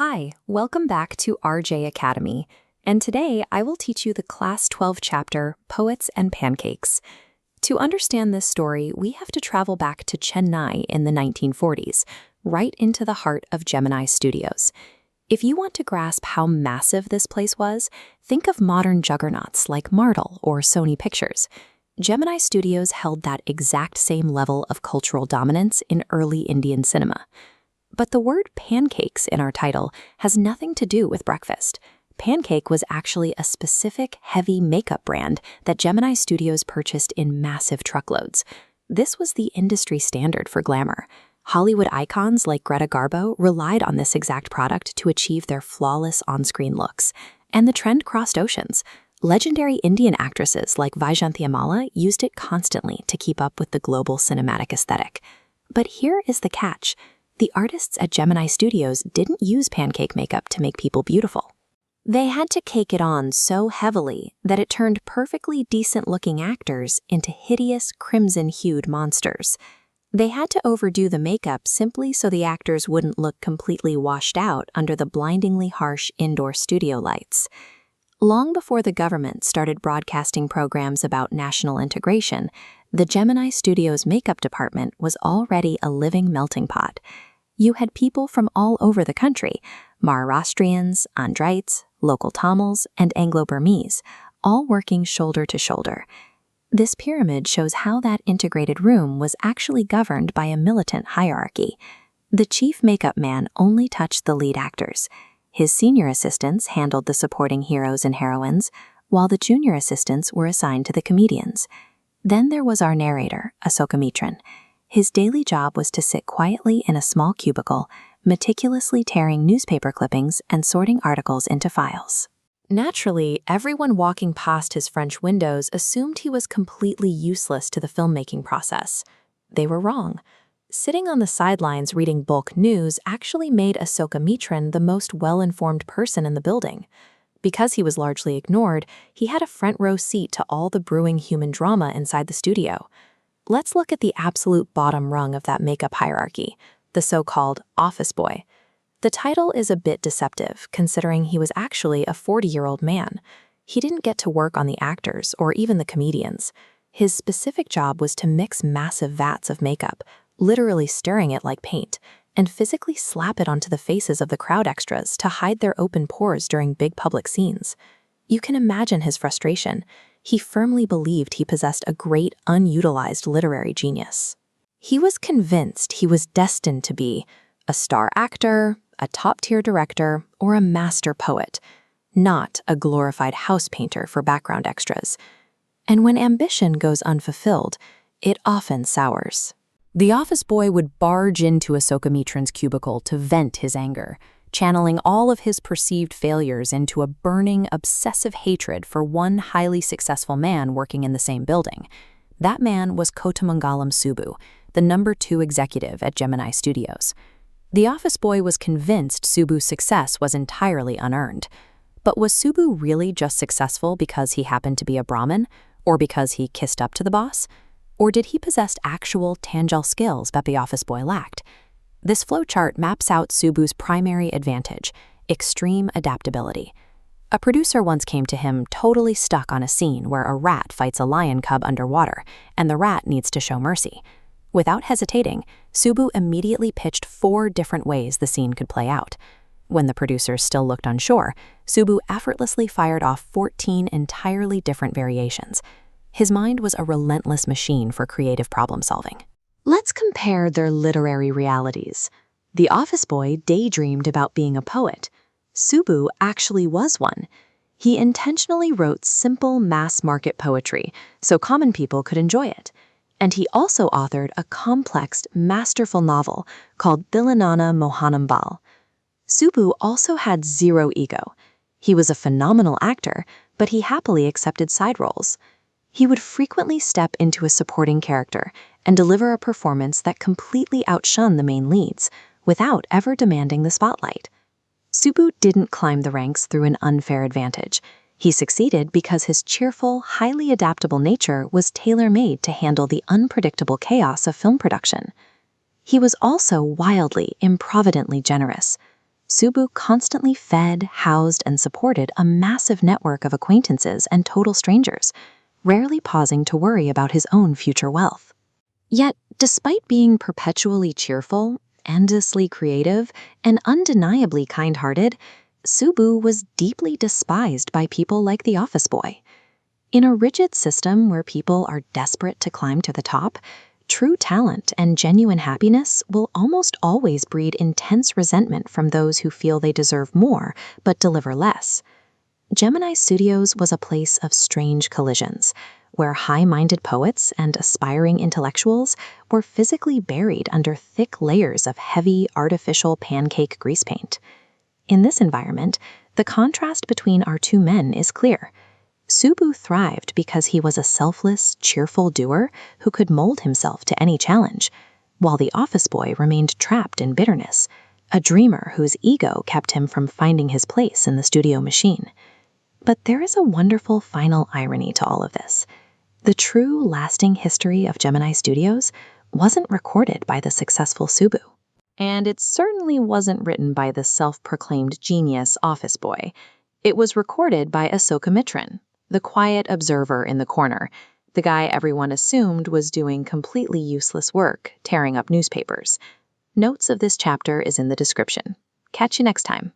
Hi, welcome back to RJ Academy, and today I will teach you the Class 12 chapter, Poets and Pancakes. To understand this story, we have to travel back to Chennai in the 1940s, right into the heart of Gemini Studios. If you want to grasp how massive this place was, think of modern juggernauts like Marvel or Sony Pictures. Gemini Studios held that exact same level of cultural dominance in early Indian cinema. But the word pancakes in our title has nothing to do with breakfast. Pancake was actually a specific heavy makeup brand that Gemini Studios purchased in massive truckloads. This was the industry standard for glamour. Hollywood icons like Greta Garbo relied on this exact product to achieve their flawless on-screen looks. And the trend crossed oceans. Legendary Indian actresses like Vaijayanti Amala used it constantly to keep up with the global cinematic aesthetic. But here is the catch. The artists at Gemini Studios didn't use pancake makeup to make people beautiful. They had to cake it on so heavily that it turned perfectly decent-looking actors into hideous crimson-hued monsters. They had to overdo the makeup simply so the actors wouldn't look completely washed out under the blindingly harsh indoor studio lights. Long before the government started broadcasting programs about national integration, the Gemini Studios makeup department was already a living melting pot. You had people from all over the country, Maharashtrians, Andrites, local Tamils, and Anglo-Burmese, all working shoulder to shoulder. This pyramid shows how that integrated room was actually governed by a militant hierarchy. The chief makeup man only touched the lead actors. His senior assistants handled the supporting heroes and heroines, while the junior assistants were assigned to the comedians. Then there was our narrator, Asoka Mitran. His daily job was to sit quietly in a small cubicle, meticulously tearing newspaper clippings and sorting articles into files. Naturally, everyone walking past his French windows assumed he was completely useless to the filmmaking process. They were wrong. Sitting on the sidelines reading bulk news actually made Asoka Mitran the most well-informed person in the building. Because he was largely ignored, he had a front-row seat to all the brewing human drama inside the studio. Let's look at the absolute bottom rung of that makeup hierarchy, the so-called office boy. The title is a bit deceptive, considering he was actually a 40-year-old man. He didn't get to work on the actors or even the comedians. His specific job was to mix massive vats of makeup, literally stirring it like paint, and physically slap it onto the faces of the crowd extras to hide their open pores during big public scenes. You can imagine his frustration. He firmly believed he possessed a great, unutilized literary genius. He was convinced he was destined to be a star actor, a top-tier director, or a master poet, not a glorified house painter for background extras. And when ambition goes unfulfilled, it often sours. The office boy would barge into Asoka Mitran's cubicle to vent his anger, channeling all of his perceived failures into a burning, obsessive hatred for one highly successful man working in the same building. That man was Kotamangalam Subbu, the number 2 executive at Gemini Studios. The office boy was convinced Subbu's success was entirely unearned. But was Subbu really just successful because he happened to be a Brahmin, or because he kissed up to the boss? Or did he possess actual, tangible skills that the office boy lacked? This flowchart maps out Subbu's primary advantage, extreme adaptability. A producer once came to him totally stuck on a scene where a rat fights a lion cub underwater, and the rat needs to show mercy. Without hesitating, Subbu immediately pitched 4 different ways the scene could play out. When the producers still looked unsure, Subbu effortlessly fired off 14 entirely different variations. His mind was a relentless machine for creative problem-solving. Let's compare their literary realities. The office boy daydreamed about being a poet. Subbu actually was one. He intentionally wrote simple mass-market poetry so common people could enjoy it. And he also authored a complex, masterful novel called Thilanana Mohanambal. Subbu also had zero ego. He was a phenomenal actor, but he happily accepted side roles. He would frequently step into a supporting character and deliver a performance that completely outshone the main leads, without ever demanding the spotlight. Subbu didn't climb the ranks through an unfair advantage. He succeeded because his cheerful, highly adaptable nature was tailor-made to handle the unpredictable chaos of film production. He was also wildly, improvidently generous. Subu constantly fed, housed, and supported a massive network of acquaintances and total strangers, rarely pausing to worry about his own future wealth. Yet, despite being perpetually cheerful, endlessly creative, and undeniably kind-hearted, Subu was deeply despised by people like the office boy. In a rigid system where people are desperate to climb to the top, true talent and genuine happiness will almost always breed intense resentment from those who feel they deserve more but deliver less. Gemini Studios was a place of strange collisions, where high-minded poets and aspiring intellectuals were physically buried under thick layers of heavy, artificial pancake grease paint. In this environment, the contrast between our two men is clear. Subu thrived because he was a selfless, cheerful doer who could mold himself to any challenge, while the office boy remained trapped in bitterness, a dreamer whose ego kept him from finding his place in the studio machine. But there is a wonderful final irony to all of this. The true, lasting history of Gemini Studios wasn't recorded by the successful Subu. And it certainly wasn't written by the self-proclaimed genius office boy. It was recorded by Ahsoka Mitran, the quiet observer in the corner, the guy everyone assumed was doing completely useless work, tearing up newspapers. Notes of this chapter is in the description. Catch you next time.